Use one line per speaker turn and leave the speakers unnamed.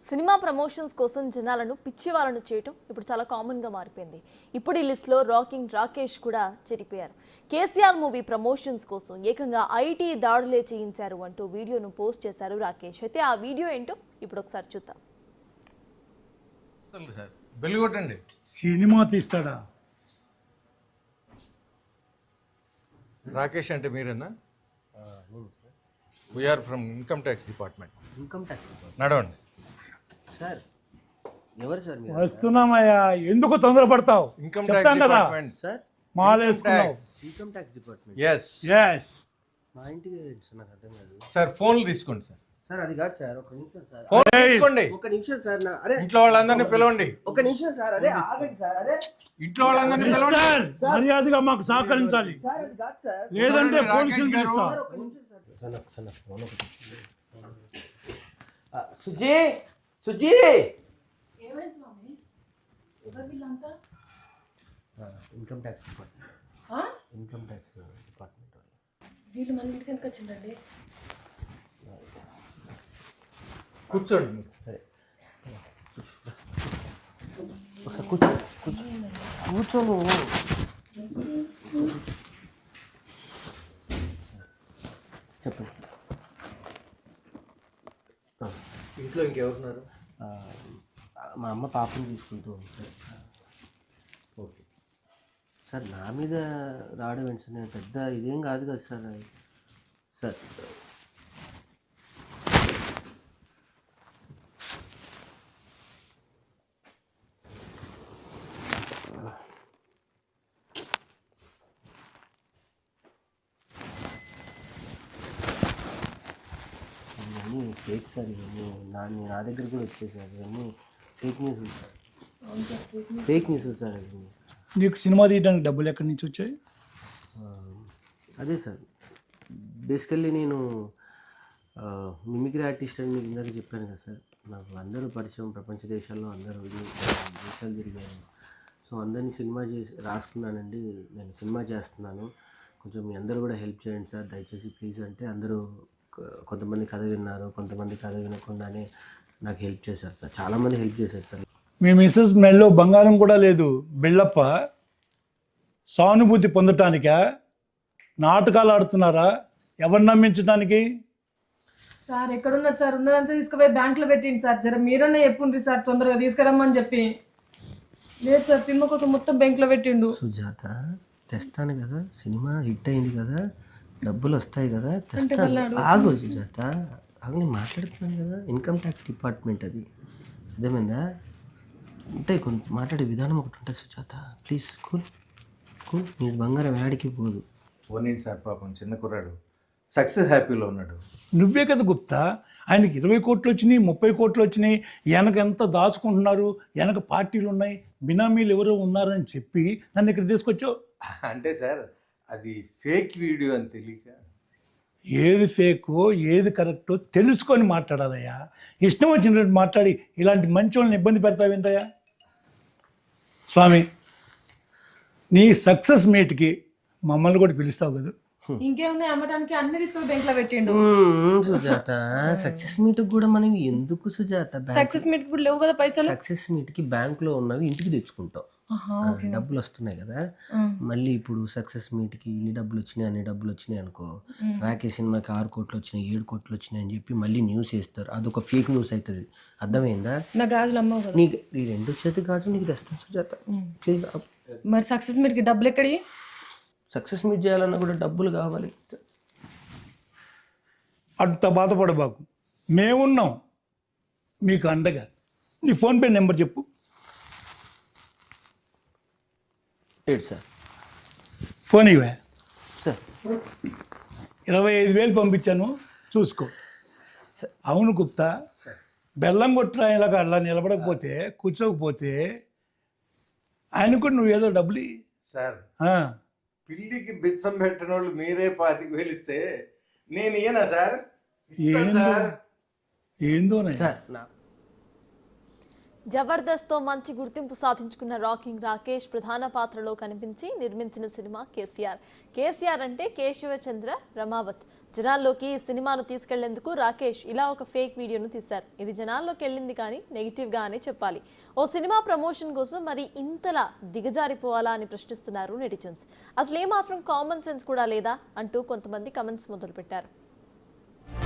Cinema promotions కోసం జనాలను పిచ్చివాళ్ళను చేయటం ఇప్పుడు చాలా కామన్గా మారిపోయింది. ఇప్పుడు ఈ లిస్ట్లో రాకింగ్ రాకేష్ కూడా చేరిపోయారు. కేసీఆర్ మూవీ ప్రమోషన్స్ కోసం ఏకంగా ఐటీ దాడులే చేయించారు అంటూ వీడియోను పోస్ట్ చేశారు రాకేష్. అయితే ఆ వీడియో ఏంటో ఇప్పుడు ఒకసారి చూద్దాం.
సినిమా తీస్తాడా
రాకేష్ అంటే మీరేనా? We are from income tax department.
Income tax department
నడవండి
సార్. ఎవరు సార్ మీరు?
వస్తున్నామయ్యా, ఎందుకు తొందరపడతావు?
ఇన్కమ్
చెప్తాం
ట్యాక్స్
కదా.
డిపార్ట్మెంట్.
సార్
మాలేసుకున్నావు.
Income tax department.
yes
మా ఇంటికి ఏంటి సార్? నాకు అర్థం కాదు
సార్. ఫోన్లు తీసుకోండి సార్.
సార్. అది కాదు సార్, ఒక నిమిషం సార్.
ఫోన్ తీసుకోండి.
ఒక నిమిషం సార్. అరే
ఇంట్లో వాళ్ళందరినీ పిలవండి.
ఒక నిమిషం సార్. అరే ఆగండి సార్. అరే
ఇంట్లో వాళ్ళందరినీ పిలవండి.
మిస్టర్, మర్యాదగా మాకు సహకరించాలి,
సార్ అది కాదు సార్.
లేదంటే
చూడండి,
పోలీసులు
రాకేష్ గారు.
పిలుస్తా.
సార్ ఒక నిమిషం సార్. ఫోన్ ఒకటి. సుజీ సుజీ
ఏమైంది స్వామి? ఎవరు వీళ్ళంతా?
Income tax department.
ఆ?
Income tax department.
వీళ్ళు మన ఇంటికి ఎందుకు వచ్చిందండి?
కూర్చోండి మీరు.
సరే ఒకసారి కూర్చో కూర్చో కూర్చోను. చెప్పండి.
ఇంట్లో ఇంకెవరున్నారు?
మా అమ్మ పాపని చూసుకుంటూ ఉంది సార్.
ఓకే
సార్ నా మీద రావడం ఏంటి సార్? నేను పెద్ద ఇదేం కాదు కదా సార్. సార్ ఇవన్నీ ఫేక్ సార్. ఇవన్నీ నా దగ్గర కూడా వచ్చాయి సార్. ఇవన్నీ fake news sir. Fake news sir. ఇవన్నీ
నీకు సినిమా తీయడానికి డబ్బులు ఎక్కడి నుంచి వచ్చాయి?
అదే సార్, బేసికల్లీ నేను మిమిక్రీ ఆర్టిస్ట్ అని మీకు ఇందాక చెప్పాను కదా సార్. నాకు అందరూ పరిచయం, ప్రపంచ దేశాల్లో అందరూ దేశాలు తిరిగాను. సో అందరినీ సినిమా చేసి రాసుకున్నానండి. నేను సినిమా చేస్తున్నాను, కొంచెం మీ అందరూ కూడా హెల్ప్ చేయండి సార్ దయచేసి ప్లీజ్ అంటే అందరూ కొంతమంది కథ విన్నారు, కొంతమంది కథ వినకుండానే నాకు హెల్ప్ చేశారు సార్. చాలామంది హెల్ప్ చేశారు సార్.
మీ మిస్సెస్ మెల్లో బంగారం కూడా లేదు. బిళ్ళప్ప సానుభూతి పొందటానికా? నాటకాలు ఆడుతున్నారా? ఎవరు నమ్మించడానికి?
సార్ ఎక్కడున్నది సార్? ఉన్నదంతా తీసుకుపోయి బ్యాంకులో పెట్టింది సార్. జర మీరన్నా చెప్పుండ్రి సార్, తొందరగా తీసుకురమ్మని చెప్పి. లేదు సార్, సినిమా కోసం మొత్తం బ్యాంకులో పెట్టిండు.
సుజాత తెస్తాను కదా, సినిమా హిట్ అయింది కదా, డబ్బులు వస్తాయి కదా, తెస్తాను. ఆగు సుజాత, ఆగు, నేను మాట్లాడుతున్నాను కదా. ఇన్కమ్ ట్యాక్స్ డిపార్ట్మెంట్ అది, అర్థమైందా? ఉంటాయి కొంత మాట్లాడే విధానం ఒకటి ఉంటుంది సుజాత. Please cool cool. నీ బంగారం వేడికి పోదు.
పోనీండి సార్, పాపం చిన్న కుర్రాడు సక్సెస్ హ్యాపీలో ఉన్నాడు.
నువ్వే కదా గుప్తా, ఆయనకి 20 కోట్లు వచ్చినాయి, 30 కోట్లు వచ్చినాయి, వెనక ఎంత దాచుకుంటున్నారు, వెనక పార్టీలు ఉన్నాయి, బినామీలు ఎవరో ఉన్నారని చెప్పి నన్ను ఇక్కడ తీసుకొచ్చావు.
అంటే సార్ అది ఫేక్ వీడియో అని తెలియక.
ఏది ఫేకో ఏది కరెక్టో తెలుసుకొని మాట్లాడాలయ్యా. ఇష్టం వచ్చినట్టు మాట్లాడి ఇలాంటి మంచి వాళ్ళని ఇబ్బంది పెడతావేంటయ్యా? స్వామి, నీ సక్సెస్ మీట్కి మమ్మల్ని కూడా పిలుస్తావు కదా.
ఇంకేమున్నాయి అమ్మటానికి? అన్ని తీసుకుని బ్యాంకులో పెట్టిండు.
సుజాత సక్సెస్ మీట్ కూడా మనం ఎందుకు సుజాత?
సక్సెస్ మీట్ కూడా లేవు కదా పైసలు.
సక్సెస్ మీట్ కి బ్యాంక్ లో ఉన్నవి ఇంటికి తెచ్చుకుంటాం. డబ్బులు వస్తున్నాయి కదా, మళ్ళీ ఇప్పుడు సక్సెస్ మీట్ కి ఇన్ని డబ్బులు వచ్చినాయి అన్ని డబ్బులు వచ్చినాయి అనుకో, రాకేష్ సినిమాకి 6 కోట్లు వచ్చినాయి 7 కోట్లు వచ్చినాయి అని చెప్పి మళ్ళీ న్యూస్ వేస్తారు. అదొక ఫేక్ న్యూస్ అవుతుంది. అర్థమైందా?
నా గాజులు అమ్మవు కదా.
నీకు ఈ 2 చేతి గాజులు నీకు తెస్తాను సుజాత ప్లీజ్.
మరి సక్సెస్ మీట్ కి డబ్బులు ఎక్కడి?
సక్సెస్ మీట్ చేయాలన్నా కూడా డబ్బులు కావాలి.
అంత బాధపడబాకు, మేమున్నాం మీకు అండగా. నీ ఫోన్పే నెంబర్ చెప్పు.
ఏంటి సార్?
ఫోన్ ఇవే
సార్
25,000 పంపించాను, చూసుకో. అవును గుప్తా, బెల్లం కొట్టిన ఇలాగ అలా నిలబడకపోతే కూర్చోకపోతే ఆయన కూడా నువ్వు ఏదో డబ్బులు
సార్ పిల్లికి బిచ్చం పెట్టిన వాళ్ళు మీరే 25,000 ఇస్తే నేను ఇయ్యనా సార్? ఇస్తా సార్.
ఏందో
సార్
జబర్దస్త్తో మంచి గుర్తింపు సాధించుకున్న రాకింగ్ రాకేష్ ప్రధాన పాత్రలో కనిపించి నిర్మించిన సినిమా కేసీఆర్. కేసీఆర్ అంటే కేశవచంద్ర రమావత్. జనాల్లోకి ఈ సినిమాను తీసుకెళ్లేందుకు రాకేష్ ఇలా ఒక ఫేక్ వీడియోను తీశారు. ఇది జనాల్లోకి వెళ్ళింది కానీ నెగిటివ్గా అనే చెప్పాలి. ఓ సినిమా ప్రమోషన్ కోసం మరి ఇంతలా దిగజారిపోవాలా అని ప్రశ్నిస్తున్నారు నెటిజన్స్. అసలు ఏమాత్రం కామన్ సెన్స్ కూడా లేదా అంటూ కొంతమంది కమెంట్స్ మొదలుపెట్టారు.